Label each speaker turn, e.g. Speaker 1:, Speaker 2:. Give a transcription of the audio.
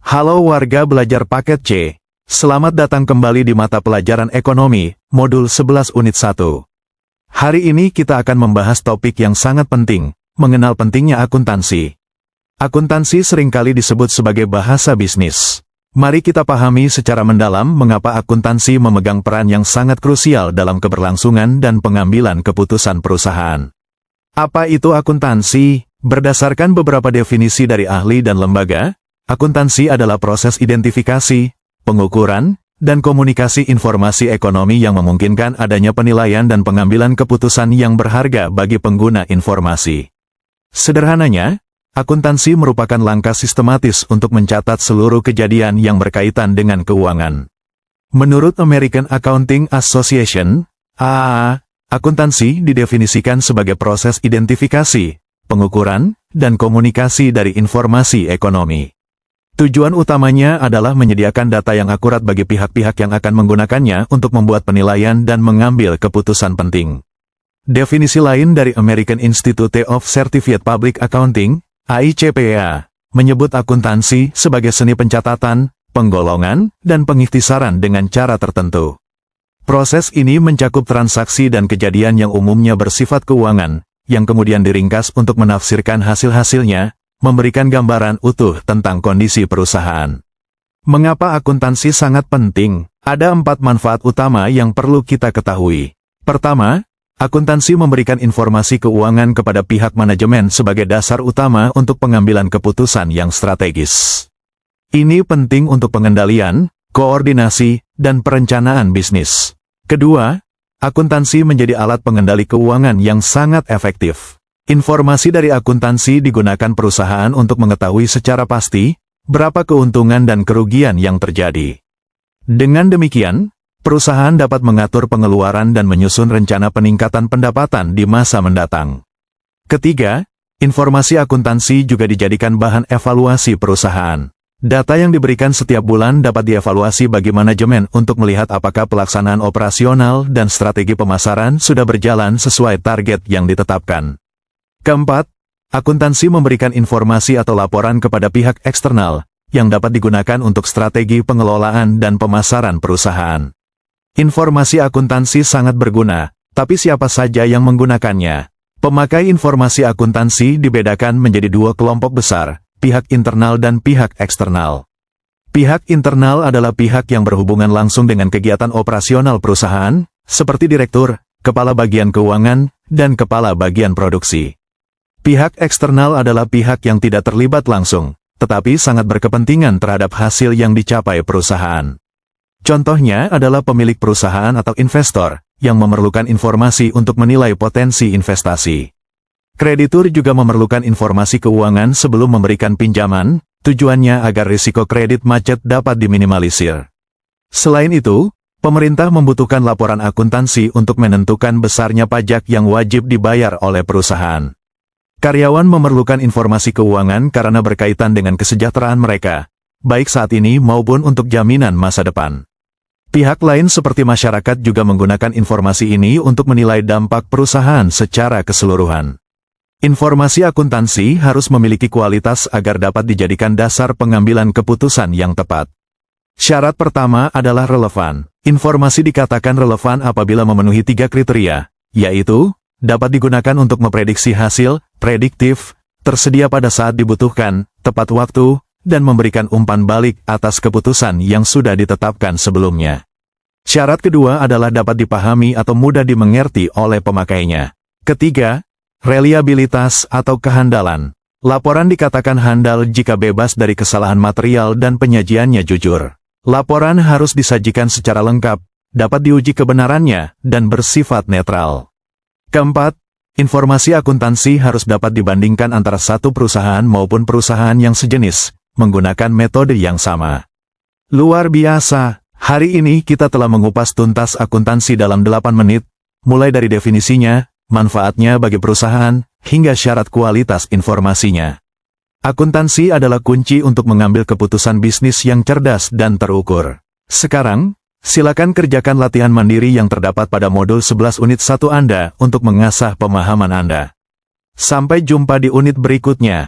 Speaker 1: Halo warga belajar paket C. Selamat datang kembali di mata pelajaran ekonomi, modul 11 unit 1. Hari ini kita akan membahas topik yang sangat penting, mengenal pentingnya akuntansi. Akuntansi seringkali disebut sebagai bahasa bisnis. Mari kita pahami secara mendalam mengapa akuntansi memegang peran yang sangat krusial dalam keberlangsungan dan pengambilan keputusan perusahaan. Apa itu akuntansi? Berdasarkan beberapa definisi dari ahli dan lembaga, akuntansi adalah proses identifikasi, pengukuran, dan komunikasi informasi ekonomi yang memungkinkan adanya penilaian dan pengambilan keputusan yang berharga bagi pengguna informasi. Sederhananya, akuntansi merupakan langkah sistematis untuk mencatat seluruh kejadian yang berkaitan dengan keuangan. Menurut American Accounting Association, AAA, akuntansi didefinisikan sebagai proses identifikasi, pengukuran, dan komunikasi dari informasi ekonomi. Tujuan utamanya adalah menyediakan data yang akurat bagi pihak-pihak yang akan menggunakannya untuk membuat penilaian dan mengambil keputusan penting. Definisi lain dari American Institute of Certified Public Accounting, AICPA, menyebut akuntansi sebagai seni pencatatan, penggolongan, dan pengikhtisaran dengan cara tertentu. Proses ini mencakup transaksi dan kejadian yang umumnya bersifat keuangan, yang kemudian diringkas untuk menafsirkan hasil-hasilnya, memberikan gambaran utuh tentang kondisi perusahaan. Mengapa akuntansi sangat penting? Ada 4 manfaat utama yang perlu kita ketahui. Pertama, akuntansi memberikan informasi keuangan kepada pihak manajemen sebagai dasar utama untuk pengambilan keputusan yang strategis. Ini penting untuk pengendalian, koordinasi, dan perencanaan bisnis. Kedua, akuntansi menjadi alat pengendali keuangan yang sangat efektif. Informasi dari akuntansi digunakan perusahaan untuk mengetahui secara pasti berapa keuntungan dan kerugian yang terjadi. Dengan demikian, perusahaan dapat mengatur pengeluaran dan menyusun rencana peningkatan pendapatan di masa mendatang. Ketiga, informasi akuntansi juga dijadikan bahan evaluasi perusahaan. Data yang diberikan setiap bulan dapat dievaluasi bagi manajemen untuk melihat apakah pelaksanaan operasional dan strategi pemasaran sudah berjalan sesuai target yang ditetapkan. Keempat, akuntansi memberikan informasi atau laporan kepada pihak eksternal yang dapat digunakan untuk strategi pengelolaan dan pemasaran perusahaan. Informasi akuntansi sangat berguna, tapi siapa saja yang menggunakannya? Pemakai informasi akuntansi dibedakan menjadi 2 kelompok besar, pihak internal dan pihak eksternal. Pihak internal adalah pihak yang berhubungan langsung dengan kegiatan operasional perusahaan, seperti direktur, kepala bagian keuangan, dan kepala bagian produksi. Pihak eksternal adalah pihak yang tidak terlibat langsung, tetapi sangat berkepentingan terhadap hasil yang dicapai perusahaan. Contohnya adalah pemilik perusahaan atau investor, yang memerlukan informasi untuk menilai potensi investasi. Kreditur juga memerlukan informasi keuangan sebelum memberikan pinjaman, tujuannya agar risiko kredit macet dapat diminimalisir. Selain itu, pemerintah membutuhkan laporan akuntansi untuk menentukan besarnya pajak yang wajib dibayar oleh perusahaan. Karyawan memerlukan informasi keuangan karena berkaitan dengan kesejahteraan mereka, baik saat ini maupun untuk jaminan masa depan. Pihak lain seperti masyarakat juga menggunakan informasi ini untuk menilai dampak perusahaan secara keseluruhan. Informasi akuntansi harus memiliki kualitas agar dapat dijadikan dasar pengambilan keputusan yang tepat. Syarat pertama adalah relevan. Informasi dikatakan relevan apabila memenuhi 3 kriteria, yaitu dapat digunakan untuk memprediksi hasil, prediktif, tersedia pada saat dibutuhkan, tepat waktu, dan memberikan umpan balik atas keputusan yang sudah ditetapkan sebelumnya. Syarat kedua adalah dapat dipahami atau mudah dimengerti oleh pemakainya. Ketiga, reliabilitas atau kehandalan. Laporan dikatakan handal jika bebas dari kesalahan material dan penyajiannya jujur. Laporan harus disajikan secara lengkap, dapat diuji kebenarannya, dan bersifat netral. Keempat, informasi akuntansi harus dapat dibandingkan antara satu perusahaan maupun perusahaan yang sejenis, menggunakan metode yang sama. Luar biasa, hari ini kita telah mengupas tuntas akuntansi dalam 8 menit, mulai dari definisinya, manfaatnya bagi perusahaan, hingga syarat kualitas informasinya. Akuntansi adalah kunci untuk mengambil keputusan bisnis yang cerdas dan terukur. Sekarang, silakan kerjakan latihan mandiri yang terdapat pada modul 11 unit 1 Anda untuk mengasah pemahaman Anda. Sampai jumpa di unit berikutnya.